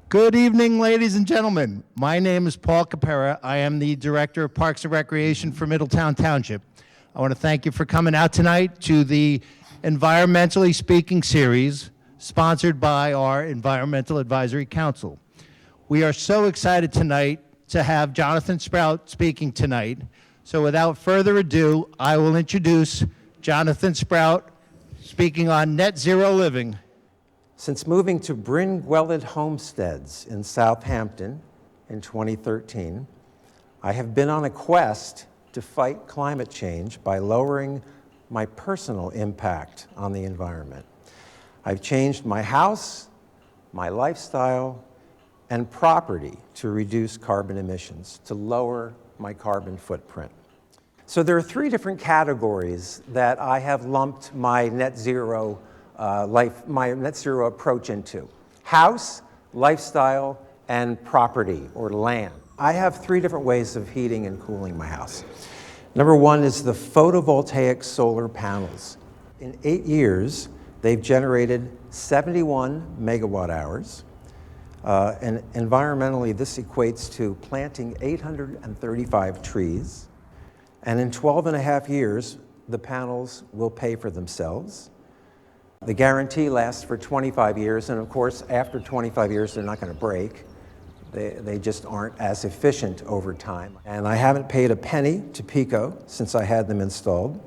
Good evening, ladies and gentlemen. My name is Paul Capera. I am the Director of Parks and Recreation for Middletown Township. I want to thank you for coming out tonight to the Environmentally Speaking series sponsored by our Environmental Advisory Council. We are so excited tonight to have Jonathan Sprout speaking tonight. So without further ado, I will introduce Jonathan Sprout speaking on net zero living. Since moving to Bryn-Gweled Homesteads in Southampton in 2013, I have been on a quest to fight climate change by lowering my personal impact on the environment. I've changed my house, my lifestyle, and property to reduce carbon emissions, to lower my carbon footprint. So there are three different categories that I have lumped my net zero my net zero approach into: house, lifestyle, and property or land. I have three different ways of heating and cooling my house. Number one is the photovoltaic solar panels. In 8 years, they've generated 71 megawatt hours. And environmentally, this equates to planting 835 trees. And in 12 and a half years, the panels will pay for themselves. The guarantee lasts for 25 years, and of course, after 25 years, they're not going to break. They just aren't as efficient over time. And I haven't paid a penny to PECO since I had them installed.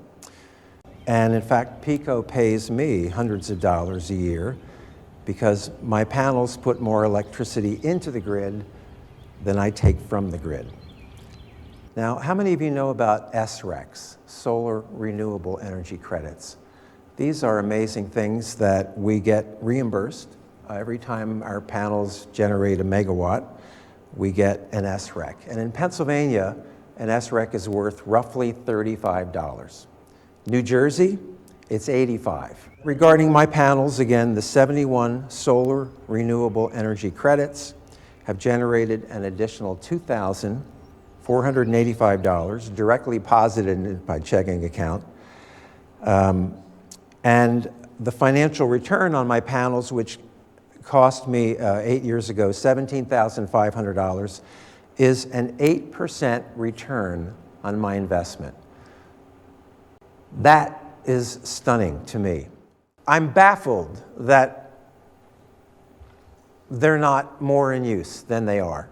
And in fact, PECO pays me hundreds of dollars a year because my panels put more electricity into the grid than I take from the grid. Now, how many of you know about SRECs, Solar Renewable Energy Credits? These are amazing things that we get reimbursed. Every time our panels generate a megawatt, we get an SREC. And in Pennsylvania, an SREC is worth roughly $35. New Jersey, it's $85. Regarding my panels, again, the 71 solar renewable energy credits have generated an additional $2,485 directly deposited in my checking account. And the financial return on my panels, which cost me 8 years ago $17,500, is an 8% return on my investment. That is stunning to me. I'm baffled that they're not more in use than they are.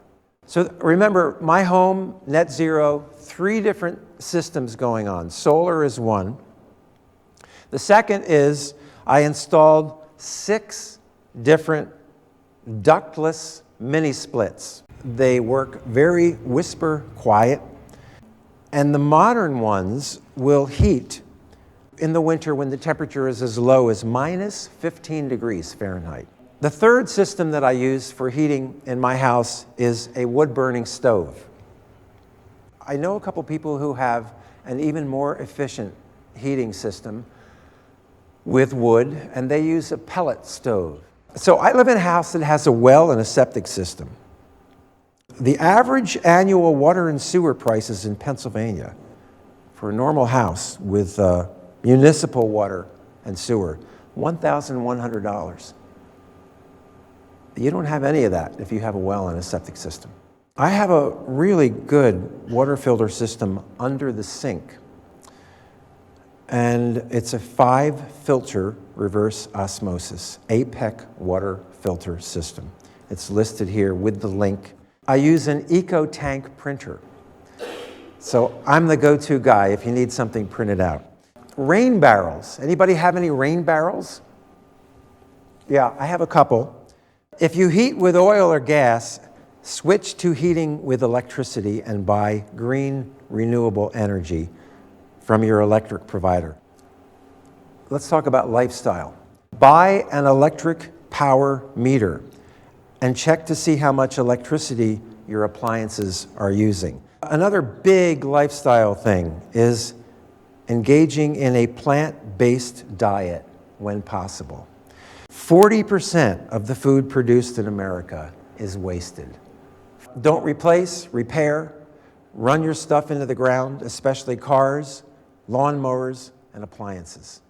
So remember, my home, net zero, 3 different systems going on. Solar is one. The second is I installed 6 different ductless mini splits. They work very whisper quiet, and the modern ones will heat in the winter when the temperature is as low as minus 15 degrees Fahrenheit. The third system that I use for heating in my house is a wood-burning stove. I know a couple people who have an even more efficient heating system with wood, and they use a pellet stove. So I live in a house that has a well and a septic system. The average annual water and sewer prices in Pennsylvania for a normal house with municipal water and sewer, $1,100. You don't have any of that if you have a well and a septic system. I have a really good water filter system under the sink. And it's a 5-filter reverse osmosis APEC water filter system. It's listed here with the link. I use an EcoTank printer. So I'm the go-to guy if you need something printed out. Rain barrels. Anybody have any rain barrels? Yeah, I have a couple. If you heat with oil or gas, switch to heating with electricity and buy green renewable energy from your electric provider. Let's talk about lifestyle. Buy an electric power meter and check to see how much electricity your appliances are using. Another big lifestyle thing is engaging in a plant-based diet when possible. 40% of the food produced in America is wasted. Don't replace, repair, run your stuff into the ground, especially cars, lawnmowers, and appliances.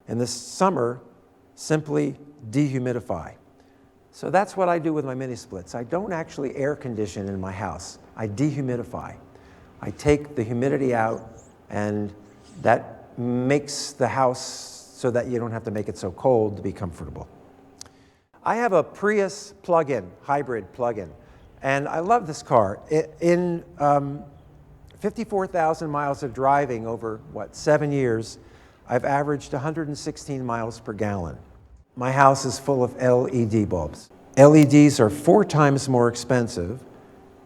In the summer, simply dehumidify. So that's what I do with my mini splits. I don't actually air condition in my house. I dehumidify. I take the humidity out, and that makes the house so that you don't have to make it so cold to be comfortable. I have a Prius plug-in, hybrid plug-in, and I love this car. In 54,000 miles of driving over, 7 years, I've averaged 116 miles per gallon. My house is full of LED bulbs. LEDs are 4 times more expensive,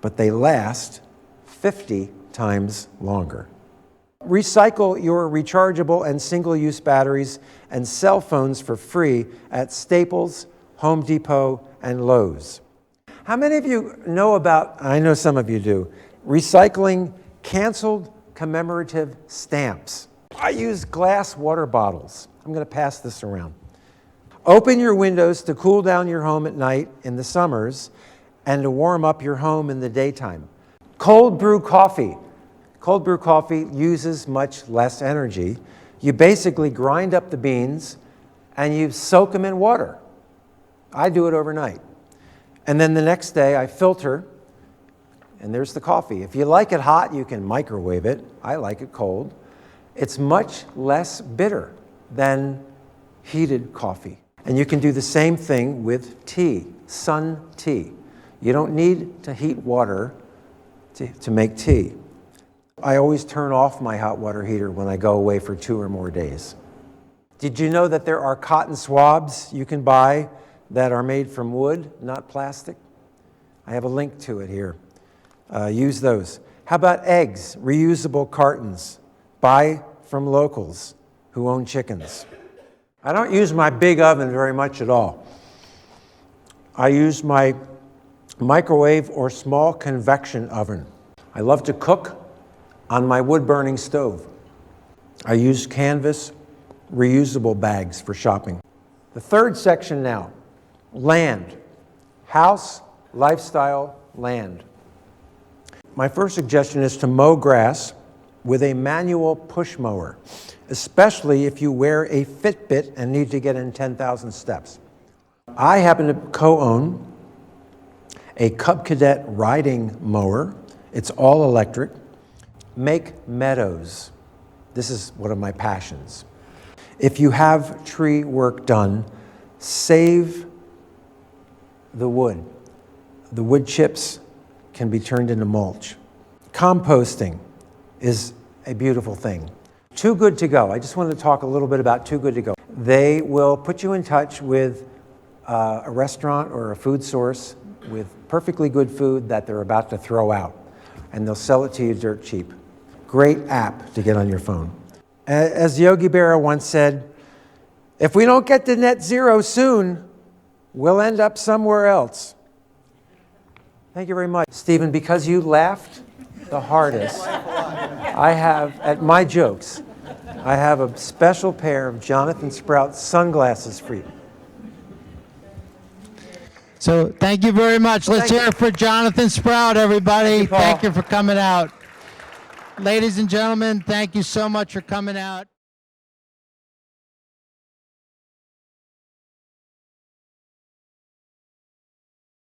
but they last 50 times longer. Recycle your rechargeable and single-use batteries and cell phones for free at Staples, Home Depot, and Lowe's. How many of you know about, I know some of you do, recycling canceled commemorative stamps? I use glass water bottles. I'm going to pass this around. Open your windows to cool down your home at night in the summers and to warm up your home in the daytime. Cold brew coffee. Cold brew coffee uses much less energy. You basically grind up the beans and you soak them in water. I do it overnight. And then the next day I filter, and there's the coffee. If you like it hot, you can microwave it. I like it cold. It's much less bitter than heated coffee. And you can do the same thing with tea, sun tea. You don't need to heat water to make tea. I always turn off my hot water heater when I go away for 2 or more days. Did you know that there are cotton swabs you can buy that are made from wood, not plastic? I have a link to it here. Use those. How about eggs? Reusable cartons. Buy from locals who own chickens. I don't use my big oven very much at all. I use my microwave or small convection oven. I love to cook on my wood-burning stove. I use canvas reusable bags for shopping. The third section now, land. House, lifestyle, land. My first suggestion is to mow grass with a manual push mower, especially if you wear a Fitbit and need to get in 10,000 steps. I happen to co-own a Cub Cadet riding mower. It's all electric. Make meadows. This is one of my passions. If you have tree work done, save the wood. The wood chips can be turned into mulch. Composting is a beautiful thing. Too Good to Go. I just wanted to talk a little bit about Too Good to Go. They will put you in touch with a restaurant or a food source with perfectly good food that they're about to throw out, and they'll sell it to you dirt cheap. Great app to get on your phone. As Yogi Berra once said, if we don't get to net zero soon, we'll end up somewhere else. Thank you very much. Stephen, because you laughed the hardest, I have, at my jokes, I have a special pair of Jonathan Sprout sunglasses for you. So thank you very much. Let's hear it for Jonathan Sprout, everybody. Thank you, Paul. Thank you for coming out. Ladies and gentlemen, thank you so much for coming out.